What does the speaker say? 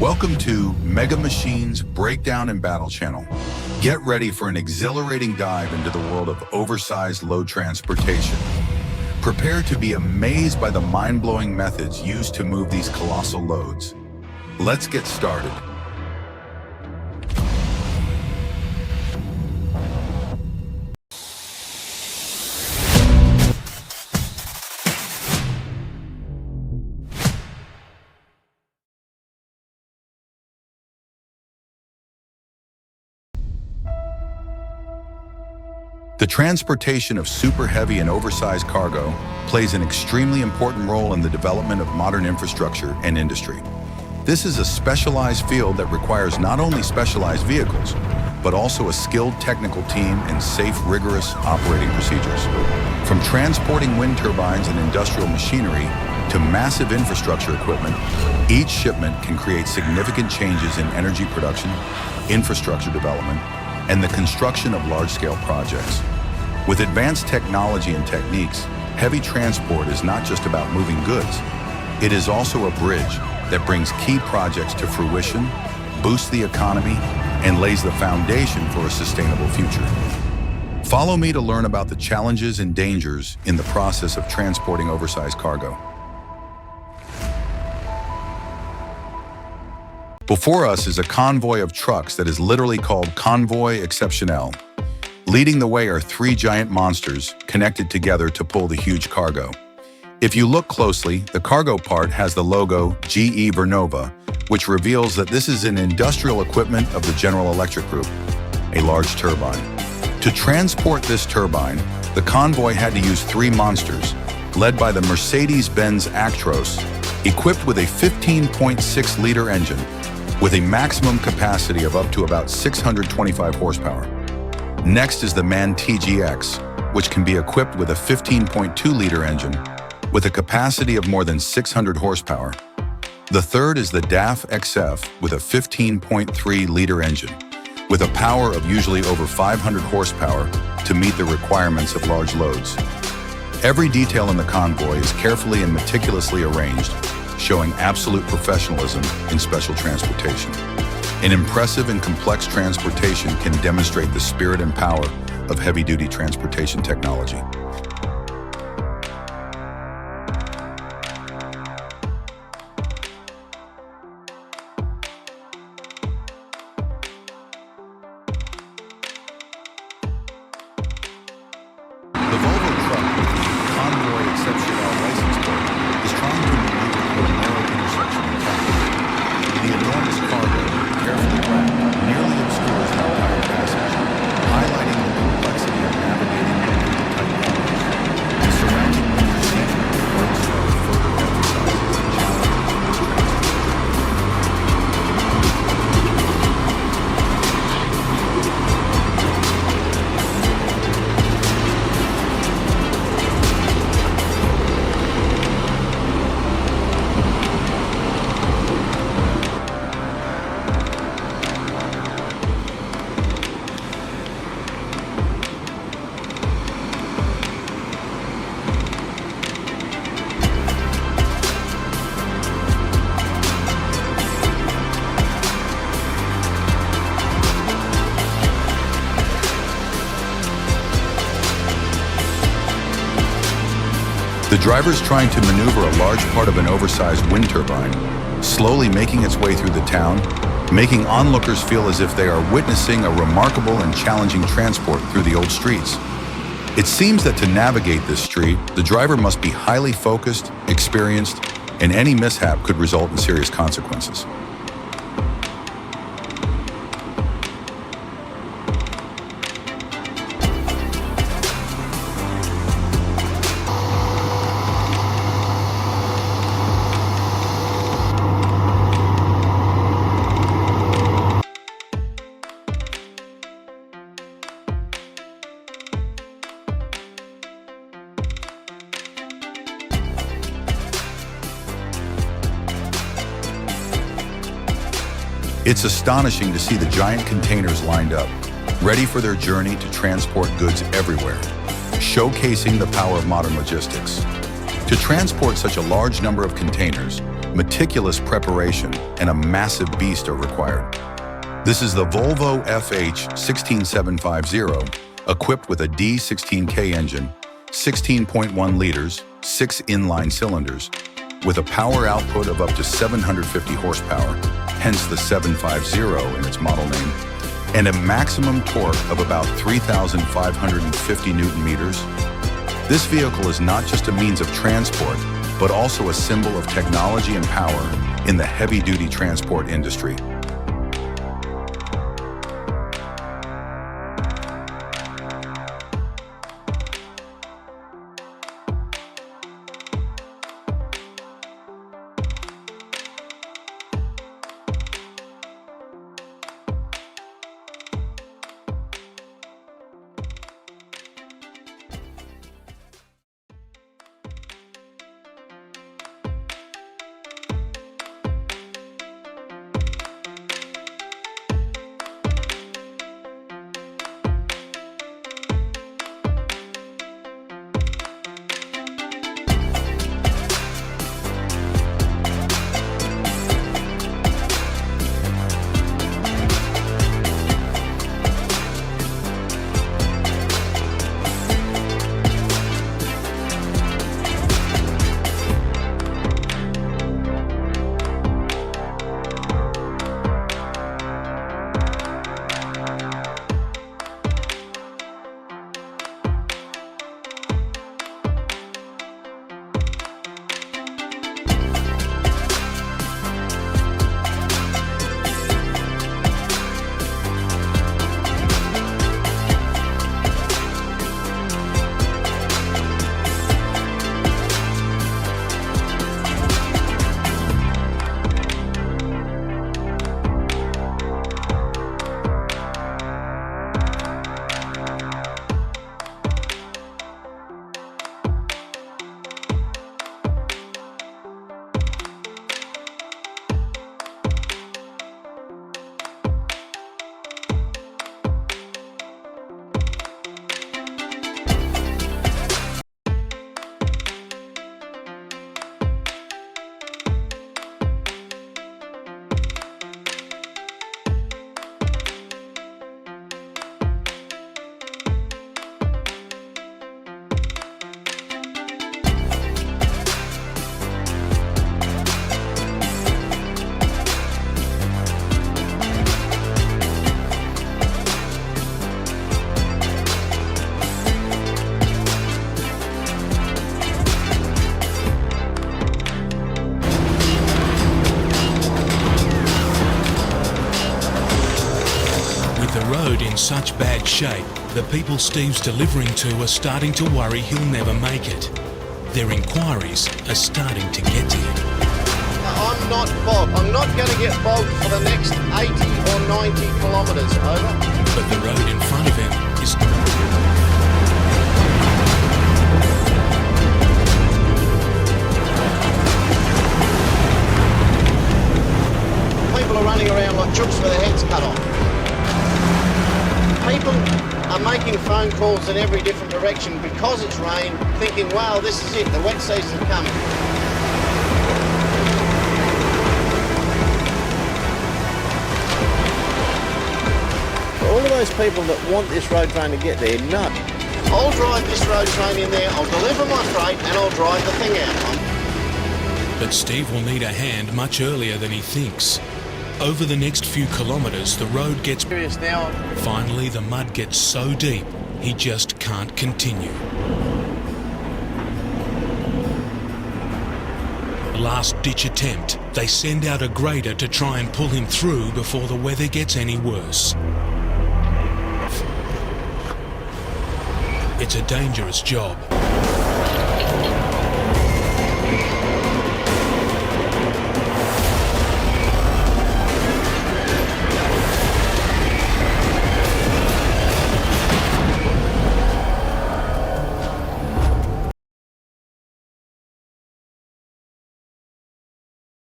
Welcome to Mega Machines Breakdown and Battle Channel. Get ready for an exhilarating dive into the world of oversized load transportation. Prepare to be amazed by the mind-blowing methods used to move these colossal loads. Let's get started. The transportation of super heavy and oversized cargo plays an extremely important role in the development of modern infrastructure and industry. This is a specialized field that requires not only specialized vehicles, but also a skilled technical team and safe, rigorous operating procedures. From transporting wind turbines and industrial machinery to massive infrastructure equipment, each shipment can create significant changes in energy production, infrastructure development, and the construction of large-scale projects. With advanced technology and techniques, heavy transport is not just about moving goods. It is also a bridge that brings key projects to fruition, boosts the economy, and lays the foundation for a sustainable future. Follow me to learn about the challenges and dangers in the process of transporting oversized cargo. Before us is a convoy of trucks that is literally called Convoy Exceptionnel. Leading the way are three giant monsters connected together to pull the huge cargo. If you look closely, the cargo part has the logo GE Vernova, which reveals that this is an industrial equipment of the General Electric Group, a large turbine. To transport this turbine, the convoy had to use three monsters, led by the Mercedes-Benz Actros, equipped with a 15.6-liter engine, with a maximum capacity of up to about 625 horsepower. Next is the MAN TGX, which can be equipped with a 15.2-liter engine with a capacity of more than 600 horsepower. The third is the DAF XF with a 15.3-liter engine with a power of usually over 500 horsepower to meet the requirements of large loads. Every detail in the convoy is carefully and meticulously arranged, showing absolute professionalism in special transportation. An impressive and complex transportation can demonstrate the spirit and power of heavy-duty transportation technology. The Volvo truck with the Convoy Exceptionnel license plate is trying to maneuver through a narrow intersection in traffic. The enormous cargo, carefully wrapped, nearly obscures the entire passage, highlighting the complexity of navigating through the tight corners. The surrounding winter scenery and road snow further emphasizes the challenge of this transportation. The driver's trying to maneuver a large part of an oversized wind turbine, slowly making its way through the town, making onlookers feel as if they are witnessing a remarkable and challenging transport through the old streets. It seems that to navigate this street, the driver must be highly focused, experienced, and any mishap could result in serious consequences. It's astonishing to see the giant containers lined up, ready for their journey to transport goods everywhere, showcasing the power of modern logistics. To transport such a large number of containers, Meticulous preparation and a massive beast are required. This is the Volvo FH16750, equipped with a D16K engine, 16.1 liters, 6 inline cylinders, with a power output of up to 750 horsepower, hence the 750 in its model name, and a maximum torque of about 3,550 Newton meters. This vehicle is not just a means of transport, but also a symbol of technology and power in the heavy-duty transport industry. In such bad shape, the people Steve's delivering to are starting to worry he'll never make it. Their inquiries are starting to get to him. I'm not bogged. I'm not going to get bogged for the next 80 or 90 kilometres, over. But the road in front of him is... People are running around like chooks with their heads cut off. People are making phone calls in every different direction because it's rain, thinking, wow, this is it, the wet season's coming. For all of those people that want this road train to get there, no. I'll drive this road train in there, I'll deliver my freight, and I'll drive the thing out. But Steve will need a hand much earlier than he thinks. Over the next few kilometres, the road gets serious now. Finally, the mud gets so deep, he just can't continue. Last-ditch attempt. They send out a grader to try and pull him through before the weather gets any worse. It's a dangerous job,